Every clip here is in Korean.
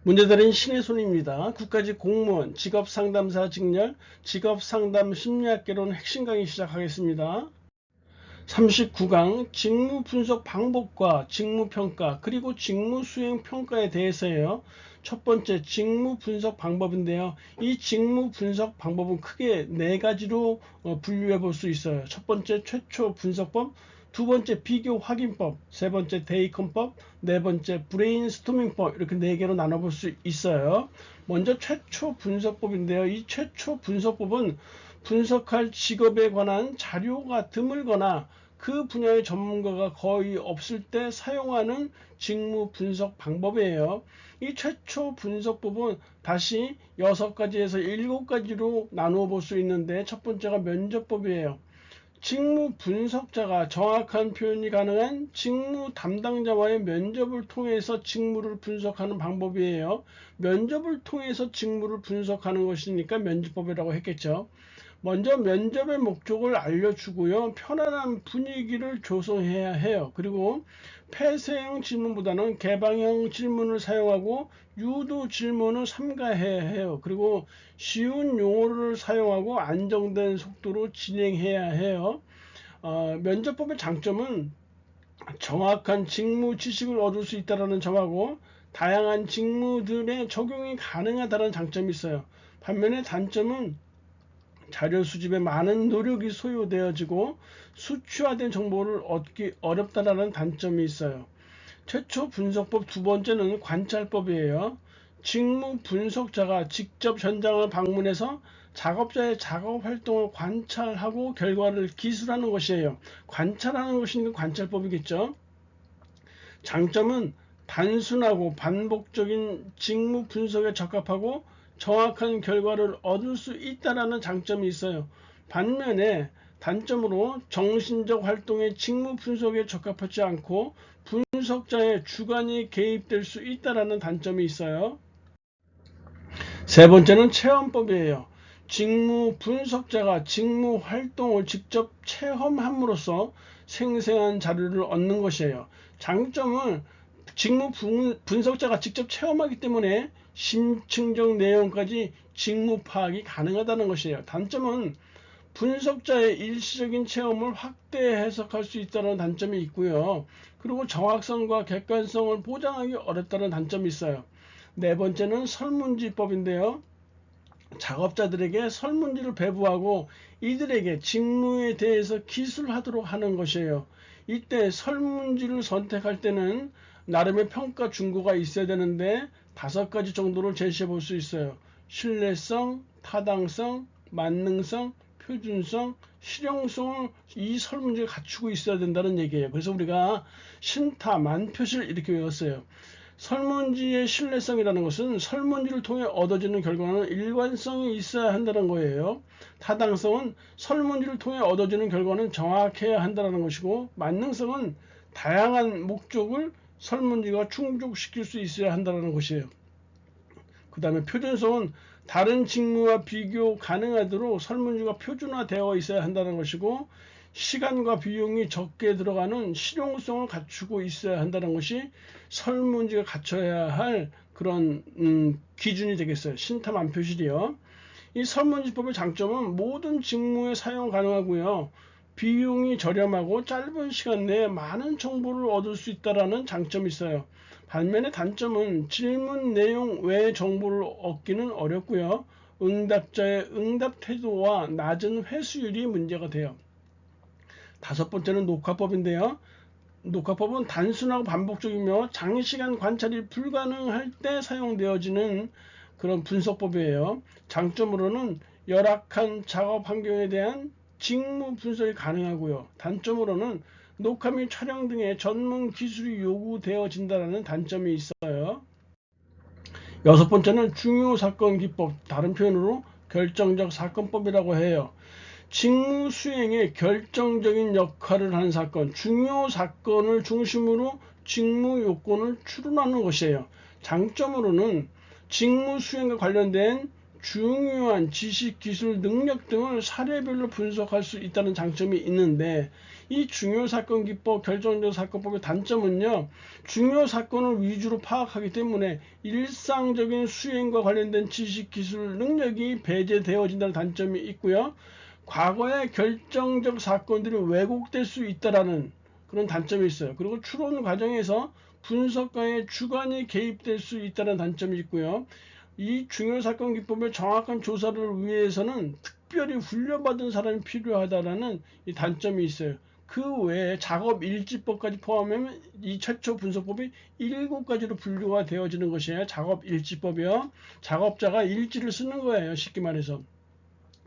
문제드린 신혜손입니다. 국가직 공무원, 직업상담사 직렬, 직업상담 심리학개론 핵심 강의 시작하겠습니다. 39강 직무분석 방법과 직무평가 그리고 직무수행평가에 대해서예요. 첫 번째 직무분석 방법인데요. 이 직무분석 방법은 크게 네 가지로 분류해 볼 수 있어요. 첫 번째 최초 분석법, 두 번째 비교 확인법, 세 번째 대입헌법, 네 번째 브레인스토밍법, 이렇게 네 개로 나눠볼 수 있어요. 먼저 최초 분석법인데요. 이 최초 분석법은 분석할 직업에 관한 자료가 드물거나 그 분야의 전문가가 거의 없을 때 사용하는 직무 분석 방법이에요. 이 최초 분석법은 다시 6가지에서 7가지로 나누어 볼 수 있는데, 첫 번째가 면접법이에요. 직무 분석자가 정확한 표현이 가능한 직무 담당자와의 면접을 통해서 직무를 분석하는 방법이에요. 면접을 통해서 직무를 분석하는 것이니까 면접법이라고 했겠죠. 먼저 면접의 목적을 알려주고요. 편안한 분위기를 조성해야 해요. 그리고 폐쇄형 질문보다는 개방형 질문을 사용하고 유도 질문을 삼가해야 해요. 그리고 쉬운 용어를 사용하고 안정된 속도로 진행해야 해요. 면접법의 장점은 정확한 직무 지식을 얻을 수 있다는 점하고 다양한 직무들의 적용이 가능하다는 장점이 있어요. 반면에 단점은 자료 수집에 많은 노력이 소요되어지고 수치화된 정보를 얻기 어렵다는 단점이 있어요. 최초 분석법 두 번째는 관찰법이에요. 직무 분석자가 직접 현장을 방문해서 작업자의 작업 활동을 관찰하고 결과를 기술하는 것이에요. 관찰하는 것이니까 관찰법이겠죠. 장점은 단순하고 반복적인 직무 분석에 적합하고 정확한 결과를 얻을 수 있다는 장점이 있어요. 반면에 단점으로 정신적 활동의 직무 분석에 적합하지 않고 분석자의 주관이 개입될 수 있다는 단점이 있어요. 세 번째는 체험법이에요. 직무 분석자가 직무 활동을 직접 체험함으로써 생생한 자료를 얻는 것이에요. 장점은 직무 분석자가 직접 체험하기 때문에 심층적 내용까지 직무 파악이 가능하다는 것이에요. 단점은 분석자의 일시적인 체험을 확대 해석할 수 있다는 단점이 있고요. 그리고 정확성과 객관성을 보장하기 어렵다는 단점이 있어요. 네 번째는 설문지법인데요. 작업자들에게 설문지를 배부하고 이들에게 직무에 대해서 기술하도록 하는 것이에요. 이때 설문지를 선택할 때는 나름의 평가 준거가 있어야 되는데 5가지 정도를 제시해 볼 수 있어요. 신뢰성, 타당성, 만능성, 표준성, 실용성을 이 설문지가 갖추고 있어야 된다는 얘기예요. 그래서 우리가 신타, 만표실 이렇게 외웠어요. 설문지의 신뢰성이라는 것은 설문지를 통해 얻어지는 결과는 일관성이 있어야 한다는 거예요. 타당성은 설문지를 통해 얻어지는 결과는 정확해야 한다는 것이고, 만능성은 다양한 목적을 설문지가 충족시킬 수 있어야 한다는 것이에요. 그 다음에 표준성은 다른 직무와 비교 가능하도록 설문지가 표준화되어 있어야 한다는 것이고, 시간과 비용이 적게 들어가는 실용성을 갖추고 있어야 한다는 것이 설문지가 갖춰야 할 그런 기준이 되겠어요. 신타만표실이요. 이 설문지법의 장점은 모든 직무에 사용 가능하고요. 비용이 저렴하고 짧은 시간 내에 많은 정보를 얻을 수 있다는 장점이 있어요. 반면에 단점은 질문 내용 외의 정보를 얻기는 어렵고요. 응답자의 응답 태도와 낮은 회수율이 문제가 돼요. 5번째는 녹화법인데요. 녹화법은 단순하고 반복적이며 장시간 관찰이 불가능할 때 사용되어지는 그런 분석법이에요. 장점으로는 열악한 작업 환경에 대한 직무 분석이 가능하고요. 단점으로는 녹화 및 촬영 등의 전문 기술이 요구되어진다는 단점이 있어요. 6번째는 중요사건 기법, 다른 표현으로 결정적 사건법이라고 해요. 직무 수행에 결정적인 역할을 하는 사건, 중요 사건을 중심으로 직무 요건을 추론하는 것이에요. 장점으로는 직무 수행과 관련된 중요한 지식, 기술, 능력 등을 사례별로 분석할 수 있다는 장점이 있는데, 이 중요사건기법, 결정적 사건법의 단점은요, 중요 사건을 위주로 파악하기 때문에 일상적인 수행과 관련된 지식, 기술, 능력이 배제되어진다는 단점이 있고요. 과거의 결정적 사건들이 왜곡될 수 있다라는 그런 단점이 있어요. 그리고 추론 과정에서 분석가의 주관이 개입될 수 있다는 단점이 있고요. 이 중요사건 기법의 정확한 조사를 위해서는 특별히 훈련받은 사람이 필요하다라는 이 단점이 있어요. 그 외에 작업일지법까지 포함하면 이 최초 분석법이 7가지로 분류가 되어지는 것이에요. 작업일지법이요. 작업자가 일지를 쓰는 거예요. 쉽게 말해서.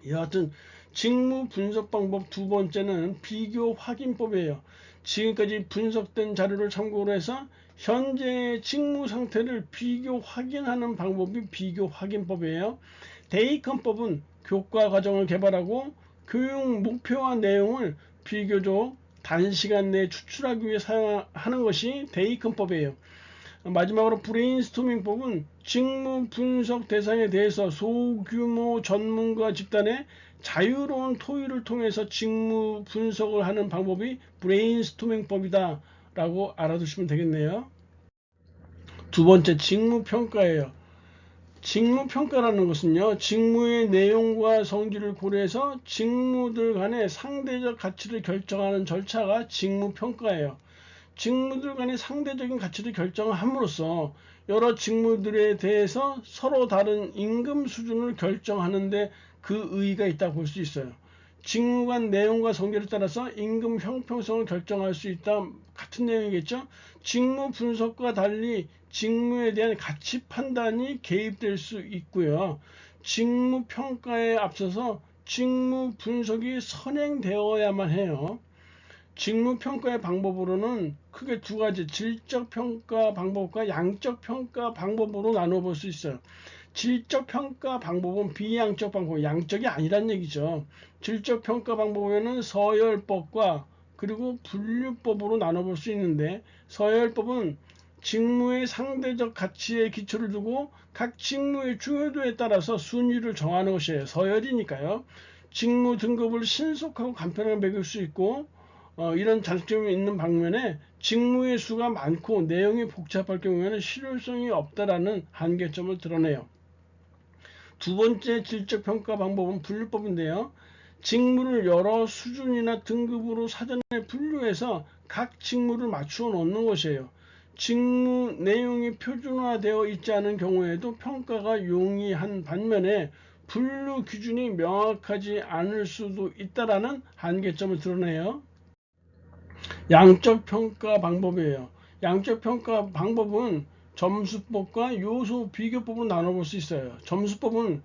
여하튼 직무 분석 방법 두 번째는 비교 확인법이에요. 지금까지 분석된 자료를 참고로 해서 현재의 직무 상태를 비교 확인하는 방법이 비교 확인법이에요. 대입헌법은 교과 과정을 개발하고 교육 목표와 내용을 비교적 단시간 내에 추출하기 위해 사용하는 것이 대입헌법이에요. 마지막으로 브레인스토밍법은 직무 분석 대상에 대해서 소규모 전문가 집단의 자유로운 토의를 통해서 직무 분석을 하는 방법이 브레인스토밍법이다 라고 알아두시면 되겠네요. 두 번째, 직무평가예요. 직무평가라는 것은요, 직무의 내용과 성질을 고려해서 직무들 간의 상대적 가치를 결정하는 절차가 직무평가예요. 직무들 간의 상대적인 가치를 결정함으로써 여러 직무들에 대해서 서로 다른 임금 수준을 결정하는데 그 의의가 있다고 볼 수 있어요. 직무 간 내용과 성질에 따라서 임금 형평성을 결정할 수 있다. 같은 내용이겠죠. 직무 분석과 달리 직무에 대한 가치 판단이 개입될 수 있고요. 직무 평가에 앞서서 직무 분석이 선행되어야만 해요. 직무평가의 방법으로는 크게 두 가지, 질적평가 방법과 양적평가 방법으로 나눠볼 수 있어요. 질적평가 방법은 비양적 방법, 양적이 아니란 얘기죠. 질적평가 방법에는 서열법과 그리고 분류법으로 나눠볼 수 있는데, 서열법은 직무의 상대적 가치에 기초를 두고 각 직무의 중요도에 따라서 순위를 정하는 것이에요. 서열이니까요. 직무 등급을 신속하고 간편하게 매길 수 있고, 이런 장점이 있는 반면에 직무의 수가 많고 내용이 복잡할 경우에는 실효성이 없다라는 한계점을 드러내요. 두 번째 질적평가 방법은 분류법인데요. 직무를 여러 수준이나 등급으로 사전에 분류해서 각 직무를 맞추어 놓는 것이에요. 직무 내용이 표준화되어 있지 않은 경우에도 평가가 용이한 반면에 분류 기준이 명확하지 않을 수도 있다라는 한계점을 드러내요. 양적 평가 방법이에요. 양적 평가 방법은 점수법과 요소 비교법으로 나눠볼 수 있어요. 점수법은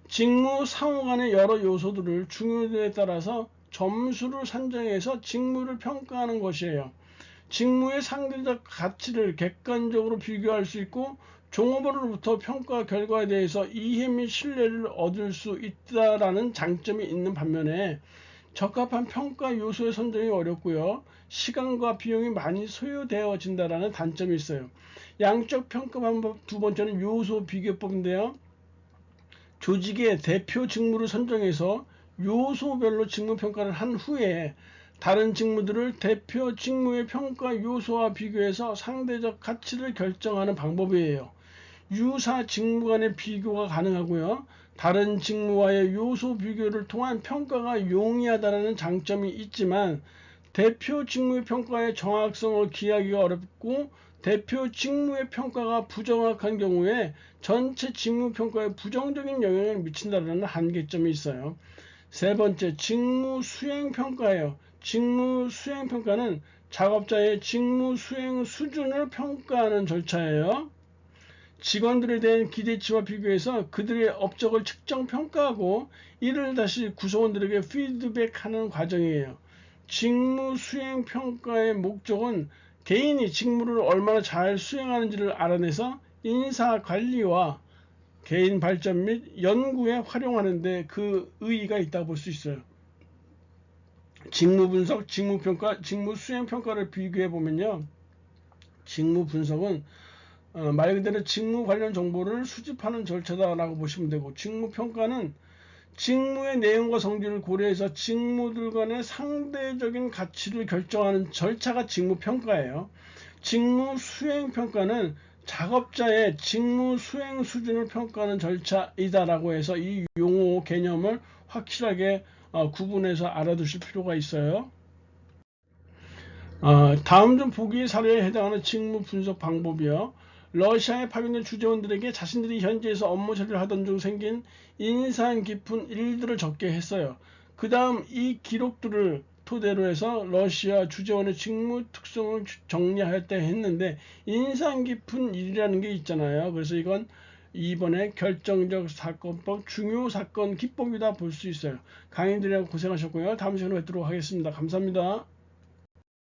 직무 상호 간의 여러 요소들을 중요도에 따라서 점수를 산정해서 직무를 평가하는 것이에요. 직무의 상대적 가치를 객관적으로 비교할 수 있고 종업원으로부터 평가 결과에 대해서 이해 및 신뢰를 얻을 수 있다라는 장점이 있는 반면에 적합한 평가 요소의 선정이 어렵고요. 시간과 비용이 많이 소요되어진다는 단점이 있어요. 양적 평가 방법 두 번째는 요소 비교법인데요. 조직의 대표 직무를 선정해서 요소별로 직무 평가를 한 후에 다른 직무들을 대표 직무의 평가 요소와 비교해서 상대적 가치를 결정하는 방법이에요. 유사 직무 간의 비교가 가능하고요. 다른 직무와의 요소 비교를 통한 평가가 용이하다는 장점이 있지만 대표 직무의 평가의 정확성을 기하기가 어렵고 대표 직무의 평가가 부정확한 경우에 전체 직무 평가에 부정적인 영향을 미친다는 한계점이 있어요. 세 번째, 직무 수행 평가예요. 직무 수행 평가는 작업자의 직무 수행 수준을 평가하는 절차예요. 직원들에 대한 기대치와 비교해서 그들의 업적을 측정 평가하고 이를 다시 구성원들에게 피드백하는 과정이에요. 직무 수행 평가의 목적은 개인이 직무를 얼마나 잘 수행하는지를 알아내서 인사 관리와 개인 발전 및 연구에 활용하는 데 그 의의가 있다고 볼 수 있어요. 직무 분석, 직무 평가, 직무 수행 평가를 비교해 보면요. 직무 분석은 말 그대로 직무 관련 정보를 수집하는 절차다라고 보시면 되고, 직무평가는 직무의 내용과 성질을 고려해서 직무들 간의 상대적인 가치를 결정하는 절차가 직무평가예요. 직무 수행평가는 작업자의 직무 수행 수준을 평가하는 절차이다라고 해서 이 용어 개념을 확실하게 구분해서 알아두실 필요가 있어요. 다음 중 보기 사례에 해당하는 직무 분석 방법이요. 러시아에 파견된 주재원들에게 자신들이 현지에서 업무 처리를 하던 중 생긴 인상 깊은 일들을 적게 했어요. 그 다음 이 기록들을 토대로 해서 러시아 주재원의 직무 특성을 정리할 때 했는데, 인상 깊은 일이라는 게 있잖아요. 그래서 이건 이번에 결정적 사건법, 중요 사건 기법이다 볼 수 있어요. 강의들이랑 고생하셨고요. 다음 시간에 뵙도록 하겠습니다. 감사합니다.